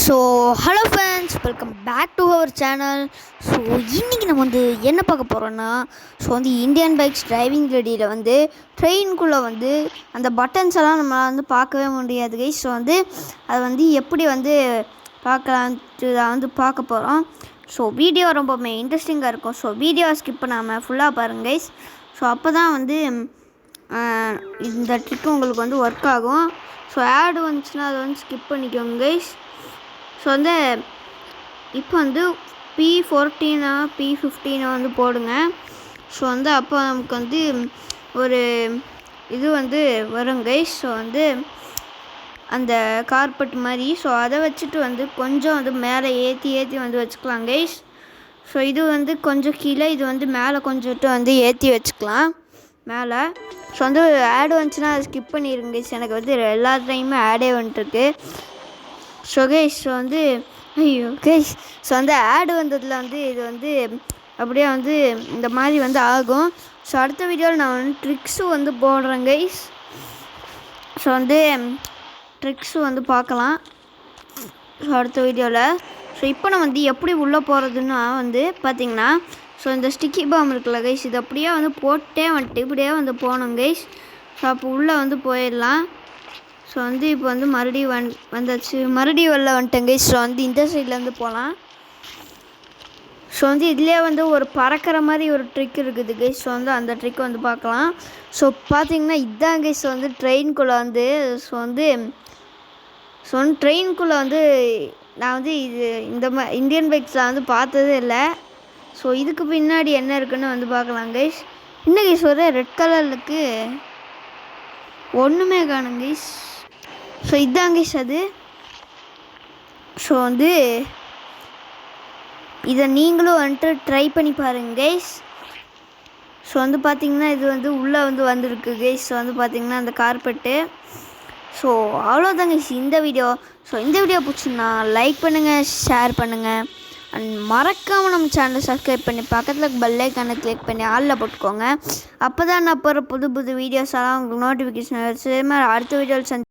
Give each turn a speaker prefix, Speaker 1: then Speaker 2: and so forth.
Speaker 1: So hello friends, welcome back to our channel. So இன்றைக்கி நம்ம என்ன பார்க்க போகிறோன்னா, இந்தியன் பைக்ஸ் டிரைவிங் ரெடியில் ட்ரெயின்குள்ளே அந்த பட்டன்ஸ் எல்லாம் நம்ம பார்க்கவே முடியாது கைஸ். அது எப்படி பார்க்கலான்ட்டு பார்க்க போகிறோம். ஸோ வீடியோ ரொம்பவுமே இன்ட்ரெஸ்டிங்காக இருக்கும். ஸோ வீடியோவை ஸ்கிப் பண்ணாமல் ஃபுல்லாக பாருங்கள் கைஸ். ஸோ அப்போ தான் இந்த ட்ரிக் உங்களுக்கு ஒர்க் ஆகும். ஸோ ஆடு வந்துச்சுன்னா அதை ஸ்கிப் பண்ணிக்கோங்க கைஸ். ஸோ இப்போ P14 P15 போடுங்க. ஸோ அப்போ நமக்கு ஒரு இது வரும் கைஸ். ஸோ அந்த கார்பெட் மாதிரி. ஸோ அதை வச்சுட்டு கொஞ்சம் மேலே ஏற்றி வச்சுக்கலாம் கைஸ். ஸோ இது கொஞ்சம் கீழே, இது மேலே கொஞ்சம் ஏற்றி வச்சுக்கலாம் மேலே. ஸோ ஆடு வந்துச்சுன்னா அதை ஸ்கிப் பண்ணிடுங்க கைஸ். எனக்கு எல்லா டைமும் ஆடே வந்துட்டுருக்கு. ஸோ கைஸ் ஐயோ கைஸ், ஸோ ஆடு வந்ததில் இது அப்படியே இந்த மாதிரி ஆகும். ஸோ அடுத்த வீடியோவில் நான் ட்ரிக்ஸு போடுறேன் கைஸ். ஸோ ட்ரிக்ஸு பார்க்கலாம் ஸோ அடுத்த வீடியோவில். ஸோ இப்போ நம்ம எப்படி உள்ளே போகிறதுன்னா பார்த்திங்கன்னா, ஸோ இந்த ஸ்டிக்கி பாம் இருக்குல்ல கைஸ், இது அப்படியே போட்டே இப்படியே போகணும் கைஸ். ஸோ அப்போ உள்ளே போயிடலாம். ஸோ இப்போ மறுபடியும் வந்தாச்சு, மறுபடியும் வெளில வந்துட்டேன் கைஸ். ஸோ இந்த சைட்லேருந்து போகலாம். ஸோ இதுலேயே ஒரு பறக்கிற மாதிரி ஒரு ட்ரிக் இருக்குது கைஸ். ஸோ அந்த ட்ரிக் பார்க்கலாம். ஸோ பார்த்திங்கன்னா இதுதான் கைஸ் ட்ரெயின்குள்ளே ஸோ ட்ரெயின்குள்ளே நான் இது இந்த இந்தியன் பைக்ஸில் பார்த்ததே இல்லை. ஸோ இதுக்கு பின்னாடி என்ன இருக்குன்னு பார்க்கலாம் கைஸ். இன்னும் கைஸ் ரெட் கலருக்கு ஒன்றுமே காணும் கைஸ். ஸோ இதுதான் கைஸ் அது. ஸோ இதை நீங்களும் ட்ரை பண்ணி பாருங்க கைஸ். ஸோ பார்த்திங்கன்னா இது உள்ளே வந்துருக்கு கைஸ். ஸோ பார்த்திங்கன்னா அந்த கார்பெட்டு. ஸோ அவ்வளோதான் கைஸ் இந்த வீடியோ. ஸோ இந்த வீடியோ பிடிச்சிருந்தா லைக் பண்ணுங்கள், ஷேர் பண்ணுங்கள், அண்ட் மறக்காமல் நம்ம சேனலை சப்ஸ்கிரைப் பண்ணி பக்கத்தில் பெல் ஐக்கானை கிளிக் பண்ணி ஆளில் போட்டுக்கோங்க. அப்போ தான் நான் போகிற புது புது வீடியோஸ் எல்லாம் உங்களுக்கு நோட்டிஃபிகேஷன் வச்சு அடுத்த வீடியோவில்